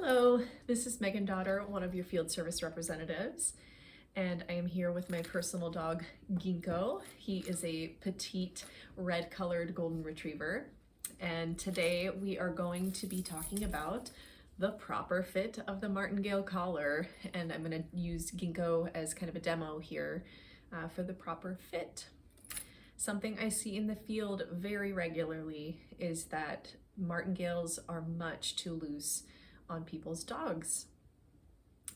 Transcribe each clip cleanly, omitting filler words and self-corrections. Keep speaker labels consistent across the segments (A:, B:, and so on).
A: Hello, this is Megan Daughter, one of your field service representatives, and I am here with my personal dog, Ginkgo. He is a petite red-colored golden retriever, and today we are going to be talking about the proper fit of the Martingale collar, and I'm going to use Ginkgo as kind of a demo here for the proper fit. Something I see in the field very regularly is that Martingales are much too loose on people's dogs.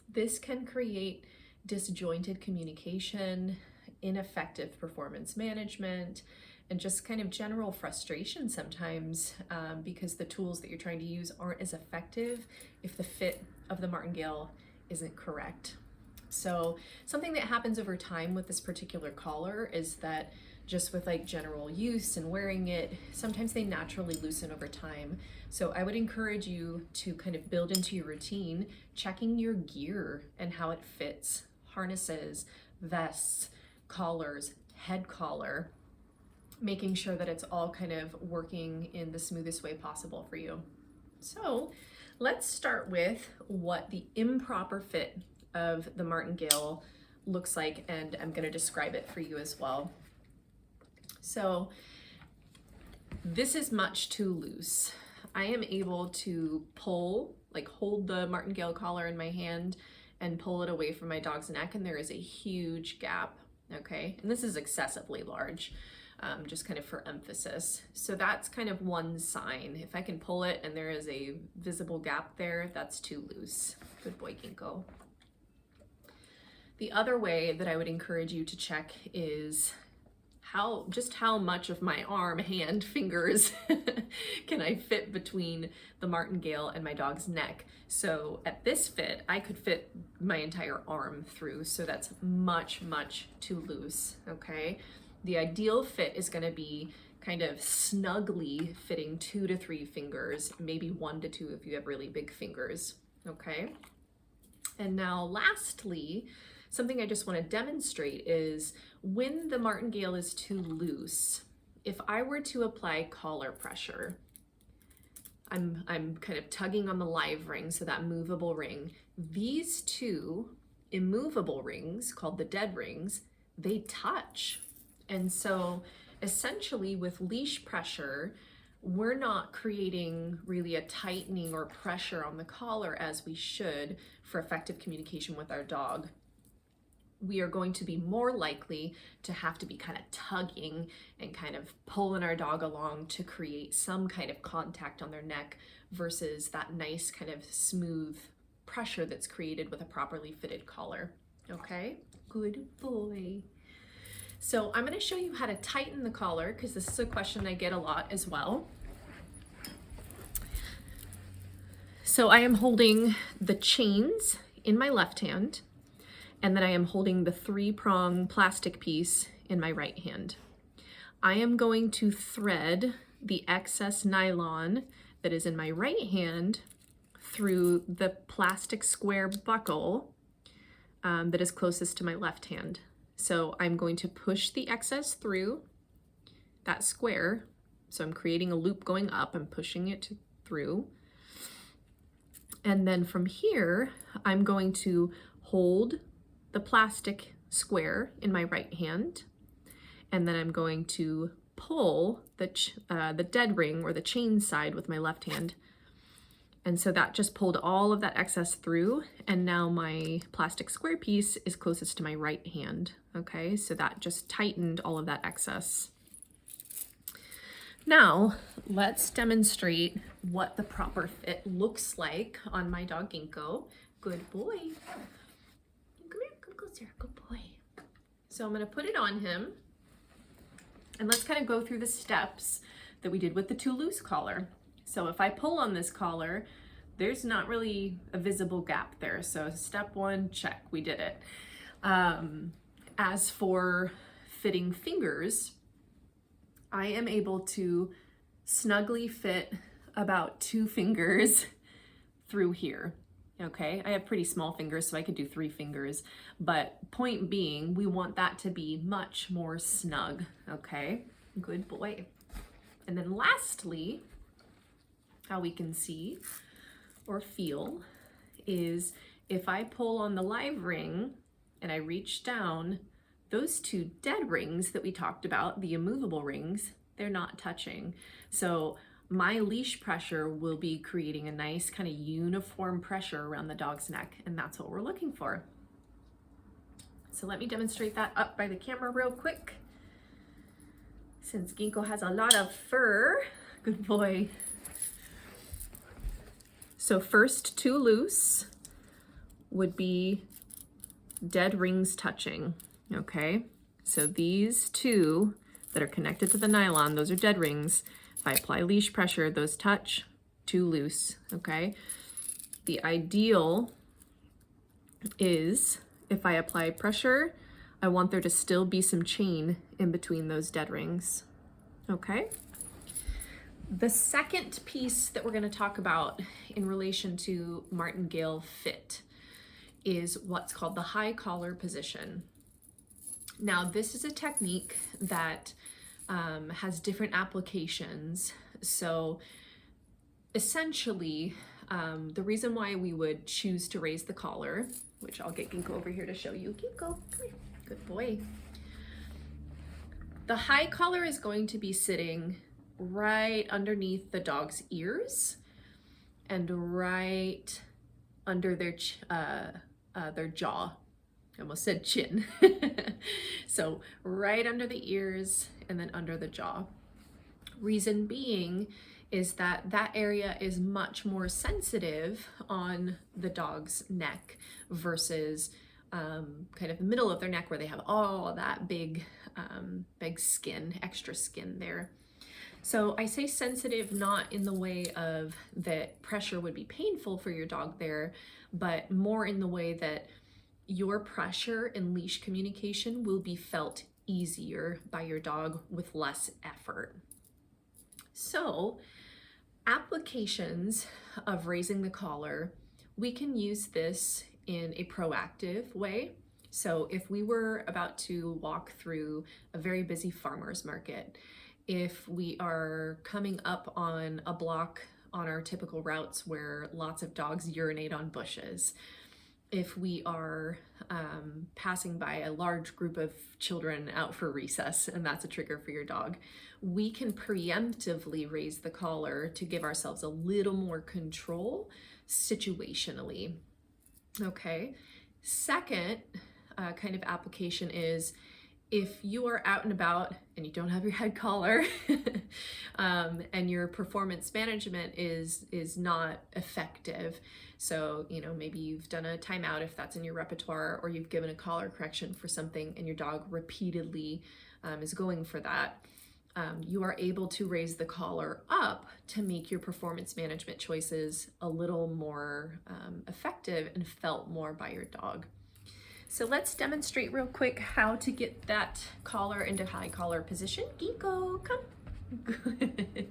A: This can create disjointed communication, ineffective performance management, and just kind of general frustration sometimes because the tools that you're trying to use aren't as effective if the fit of the Martingale isn't correct. So something that happens over time with this particular collar is that just with like general use and wearing it, sometimes they naturally loosen over time. So I would encourage you to kind of build into your routine, checking your gear and how it fits, harnesses, vests, collars, head collar, making sure that it's all kind of working in the smoothest way possible for you. So let's start with what the improper fit of the Martingale looks like, and I'm going to describe it for you as well. So this is much too loose. I am able to pull, like hold the Martingale collar in my hand and pull it away from my dog's neck, and there is a huge gap, okay? And this is excessively large, just kind of for emphasis. So that's kind of one sign. If I can pull it and there is a visible gap there, that's too loose. Good boy, Ginkgo. The other way that I would encourage you to check is how much of my arm, hand, fingers can I fit between the Martingale and my dog's neck. So at this fit, I could fit my entire arm through, so that's much, much too loose, okay? The ideal fit is gonna be kind of snugly fitting 2 to 3 fingers, maybe 1 to 2 if you have really big fingers, okay? And now lastly, something I just want to demonstrate is when the Martingale is too loose, if I were to apply collar pressure, I'm kind of tugging on the live ring, so that movable ring. These two immovable rings, called the dead rings, they touch. And so essentially with leash pressure, we're not creating really a tightening or pressure on the collar as we should for effective communication with our dog. We are going to be more likely to have to be kind of tugging and kind of pulling our dog along to create some kind of contact on their neck versus that nice kind of smooth pressure that's created with a properly fitted collar. Okay, good boy. So I'm going to show you how to tighten the collar because this is a question I get a lot as well. So I am holding the chains in my left hand, and then I am holding the 3-prong plastic piece in my right hand. I am going to thread the excess nylon that is in my right hand through the plastic square buckle that is closest to my left hand. So I'm going to push the excess through that square. So I'm creating a loop going up, I'm pushing it through. And then from here, I'm going to hold the plastic square in my right hand, and then I'm going to pull the dead ring or the chain side with my left hand. And so that just pulled all of that excess through, and now my plastic square piece is closest to my right hand. Okay, so that just tightened all of that excess. Now, let's demonstrate what the proper fit looks like on my dog Ginkgo. Good boy. Good boy. So I'm going to put it on him, and let's kind of go through the steps that we did with the too loose collar. So if I pull on this collar, there's not really a visible gap there. So step 1, check, we did it. As for fitting fingers, I am able to snugly fit about 2 fingers through here. Okay, I have pretty small fingers, so I could do 3 fingers, but point being, we want that to be much more snug, okay? Good boy. And then lastly, how we can see or feel is if I pull on the live ring and I reach down, those two dead rings that we talked about, the immovable rings, they're not touching. So my leash pressure will be creating a nice kind of uniform pressure around the dog's neck, and that's what we're looking for. So let me demonstrate that up by the camera real quick. Since Ginkgo has a lot of fur, good boy. So first two loose would be dead rings touching, okay? So these two that are connected to the nylon, those are dead rings. If I apply leash pressure, those touch, two loose, okay? The ideal is if I apply pressure, I want there to still be some chain in between those dead rings, okay? The second piece that we're going to talk about in relation to Martingale fit is what's called the high collar position. Now, this is a technique that has different applications. So essentially, the reason why we would choose to raise the collar, which I'll get Ginkgo over here to show you. Ginkgo, come here. Good boy. The high collar is going to be sitting right underneath the dog's ears and right under their jaw. I almost said chin. So right under the ears and then under the jaw. Reason being is that that area is much more sensitive on the dog's neck versus kind of the middle of their neck where they have all of that big skin, extra skin there. So I say sensitive not in the way of that pressure would be painful for your dog there, but more in the way that your pressure and leash communication will be felt easier by your dog with less effort. So applications of raising the collar, we can use this in a proactive way. So if we were about to walk through a very busy farmer's market, if we are coming up on a block on our typical routes where lots of dogs urinate on bushes, if we are passing by a large group of children out for recess and that's a trigger for your dog, we can preemptively raise the collar to give ourselves a little more control situationally. Okay. Second kind of application is if you are out and about and you don't have your head collar and your performance management is not effective. So, you know, maybe you've done a timeout if that's in your repertoire, or you've given a collar correction for something and your dog repeatedly is going for that. You are able to raise the collar up to make your performance management choices a little more effective and felt more by your dog. So let's demonstrate real quick how to get that collar into high collar position. Ginkgo, come. Good.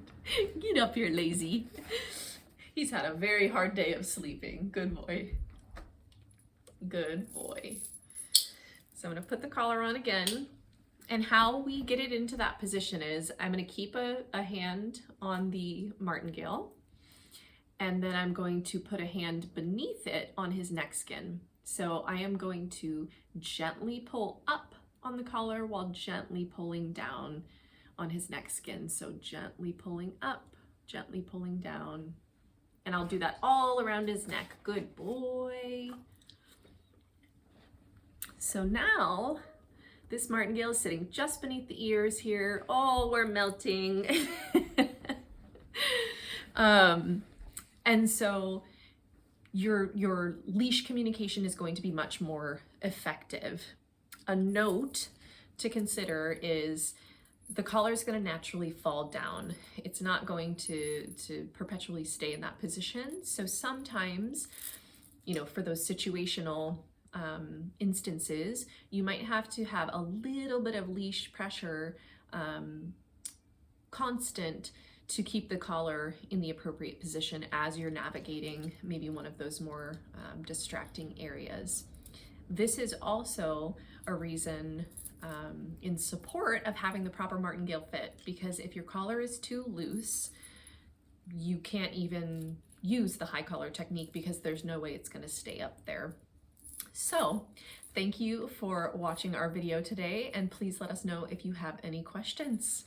A: Get up here, lazy. He's had a very hard day of sleeping. Good boy. Good boy. So I'm gonna put the collar on again. And how we get it into that position is I'm gonna keep a hand on the martingale, and then I'm going to put a hand beneath it on his neck skin. So I am going to gently pull up on the collar while gently pulling down on his neck skin. So gently pulling up, gently pulling down. And I'll do that all around his neck. Good boy. So now this martingale is sitting just beneath the ears here. Oh, we're melting. And so your leash communication is going to be much more effective. A note to consider is the collar is going to naturally fall down. It's not going to perpetually stay in that position. So sometimes, you know, for those situational instances, you might have to have a little bit of leash pressure constant to keep the collar in the appropriate position as you're navigating maybe one of those more distracting areas. This is also a reason in support of having the proper martingale fit, because if your collar is too loose, you can't even use the high collar technique because there's no way it's going to stay up there. So thank you for watching our video today, and please let us know if you have any questions.